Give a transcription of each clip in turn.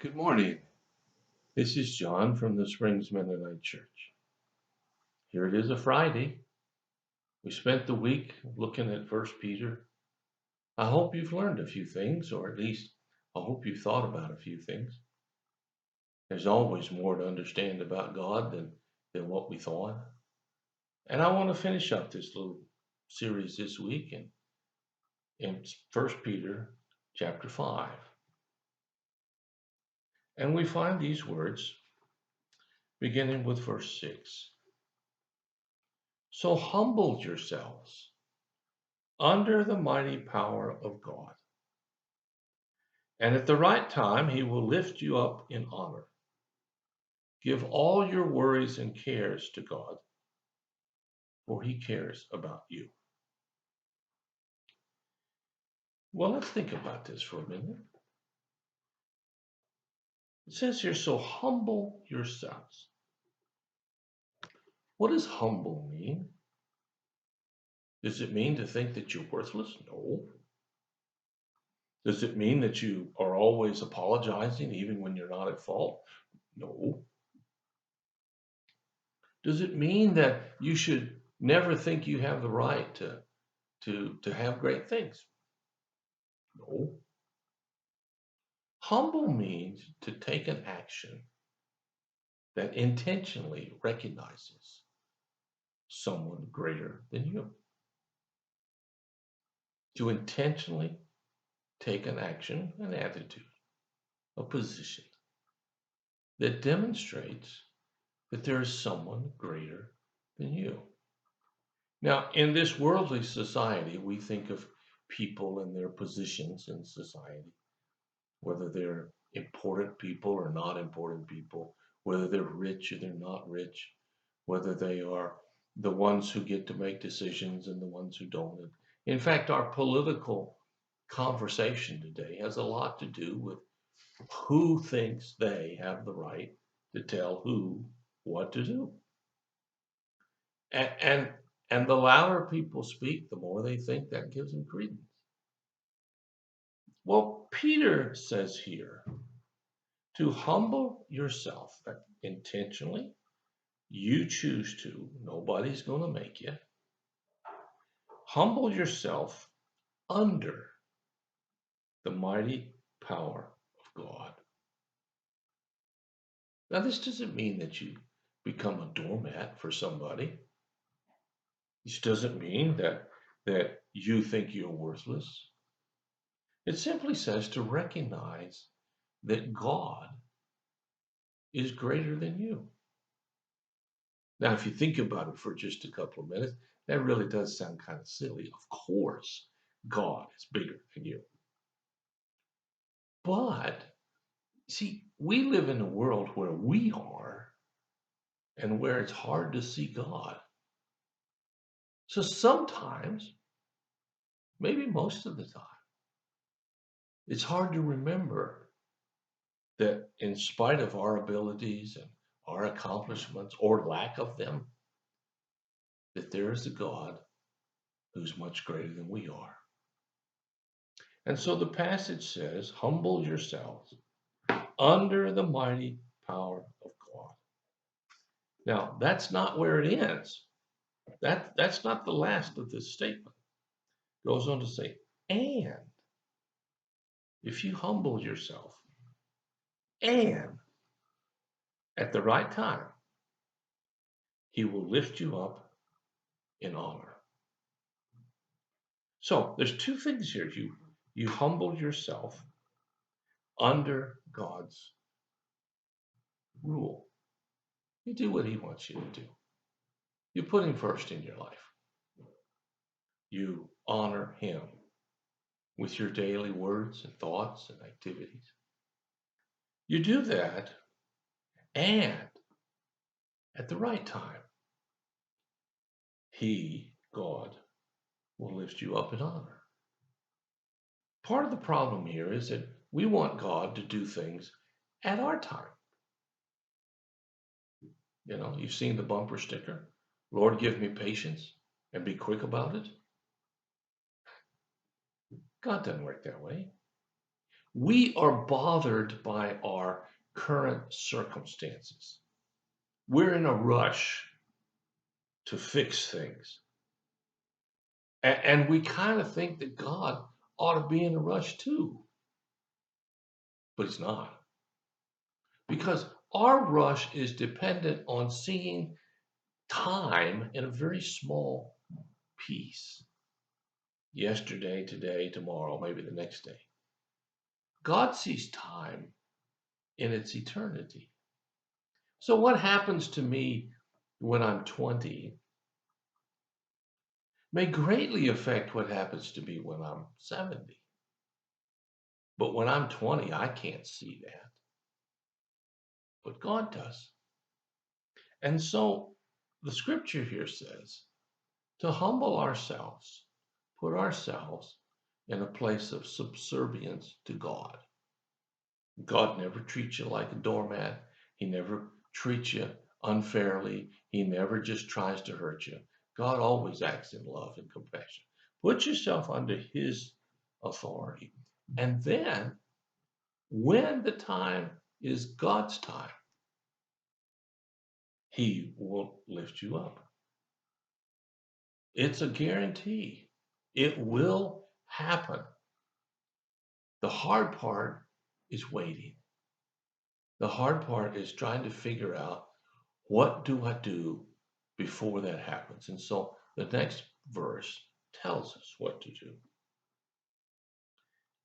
Good morning. This is John from the Springs Mennonite Church. Here it is a Friday. We spent the week looking at First Peter. I hope you've learned a few things, or at least I hope you've thought about a few things. There's always more to understand about God than what we thought. And I want to finish up this little series this week in First Peter chapter 5. And we find these words beginning with verse 6. So humble yourselves under the mighty power of God. And at the right time, he will lift you up in honor. Give all your worries and cares to God, for he cares about you. Well, let's think about this for a minute. It says here, so humble yourselves. What does humble mean? Does it mean to think that you're worthless? No. Does it mean that you are always apologizing even when you're not at fault? No. Does it mean that you should never think you have the right to have great things? No. Humble means to take an action that intentionally recognizes someone greater than you. To intentionally take an action, an attitude, a position that demonstrates that there is someone greater than you. Now, in this worldly society, we think of people and their positions in society, whether they're important people or not important people, whether they're rich or they're not rich, whether they are the ones who get to make decisions and the ones who don't. In fact, our political conversation today has a lot to do with who thinks they have the right to tell who what to do. And, and, and the louder people speak, the more they think that gives them credence. Well, Peter says here, to humble yourself intentionally. You choose to. Nobody's going to make you. Humble yourself under the mighty power of God. Now, this doesn't mean that you become a doormat for somebody. This doesn't mean that you think you're worthless. It simply says to recognize that God is greater than you. Now, if you think about it for just a couple of minutes, that really does sound kind of silly. Of course, God is bigger than you. But, see, we live in a world where we are and where it's hard to see God. So sometimes, maybe most of the time, it's hard to remember that in spite of our abilities and our accomplishments or lack of them, that there is a God who's much greater than we are. And so the passage says, humble yourselves under the mighty power of God. Now, that's not where it ends. That's not the last of this statement. It goes on to say, and if you humble yourself, and at the right time, he will lift you up in honor. So there's two things here. You humble yourself under God's rule. You do what he wants you to do. You put him first in your life. You honor him with your daily words and thoughts and activities. You do that, and at the right time, he, God, will lift you up in honor. Part of the problem here is that we want God to do things at our time. You know, you've seen the bumper sticker, Lord, give me patience and be quick about it. God doesn't work that way. We are bothered by our current circumstances. We're in a rush to fix things. And we kind of think that God ought to be in a rush too, but He's not. Because our rush is dependent on seeing time in a very small piece. Yesterday, today, tomorrow, maybe the next day. God sees time in its eternity. So, what happens to me when I'm 20 may greatly affect what happens to me when I'm 70. But when I'm 20, I can't see that. But God does. And so the scripture here says to humble ourselves, put ourselves in a place of subservience to God. God never treats you like a doormat. He never treats you unfairly. He never just tries to hurt you. God always acts in love and compassion. Put yourself under His authority. And then, when the time is God's time, He will lift you up. It's a guarantee. It will happen. The hard part is waiting. The hard part is trying to figure out, what do I do before that happens? And so the next verse tells us what to do.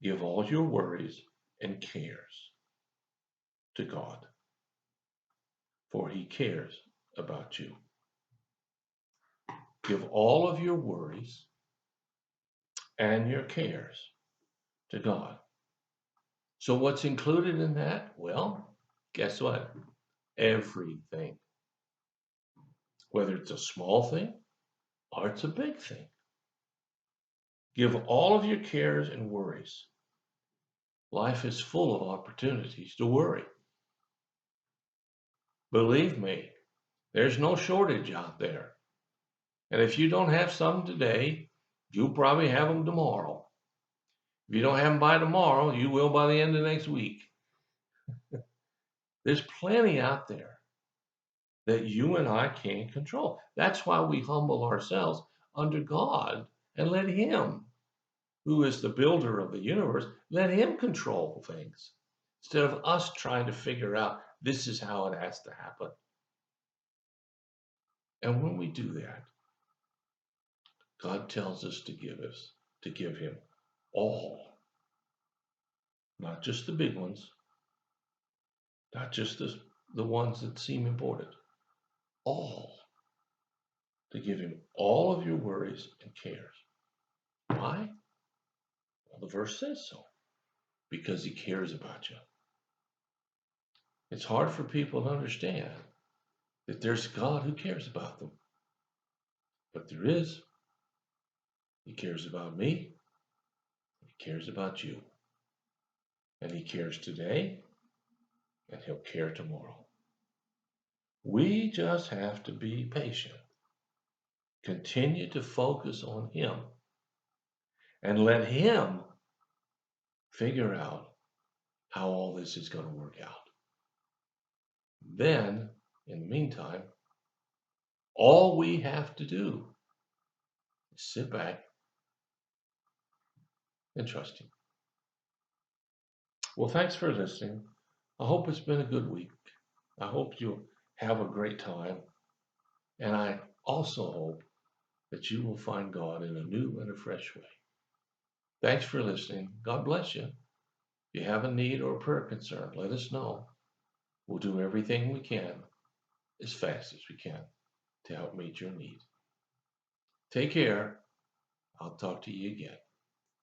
Give all your worries and cares to God, for He cares about you. Give all of your worries and your cares to God. So what's included in that? Well, guess what? Everything. Whether it's a small thing or it's a big thing. Give all of your cares and worries. Life is full of opportunities to worry. Believe me, there's no shortage out there. And if you don't have some today, you'll probably have them tomorrow. If you don't have them by tomorrow, you will by the end of next week. There's plenty out there that you and I can't control. That's why we humble ourselves under God and let Him, who is the builder of the universe, let Him control things instead of us trying to figure out this is how it has to happen. And when we do that, God tells us to give Him all, not just the big ones, not just the ones that seem important, all, to give Him all of your worries and cares. Why? Well, the verse says so, because He cares about you. It's hard for people to understand that there's a God who cares about them. But there is. He cares about me. He cares about you. And He cares today, and He'll care tomorrow. We just have to be patient. Continue to focus on Him and let Him figure out how all this is going to work out. Then, in the meantime, all we have to do is sit back and trust Him. Well, thanks for listening. I hope it's been a good week. I hope you have a great time. And I also hope that you will find God in a new and a fresh way. Thanks for listening. God bless you. If you have a need or a prayer concern, let us know. We'll do everything we can as fast as we can to help meet your need. Take care. I'll talk to you again.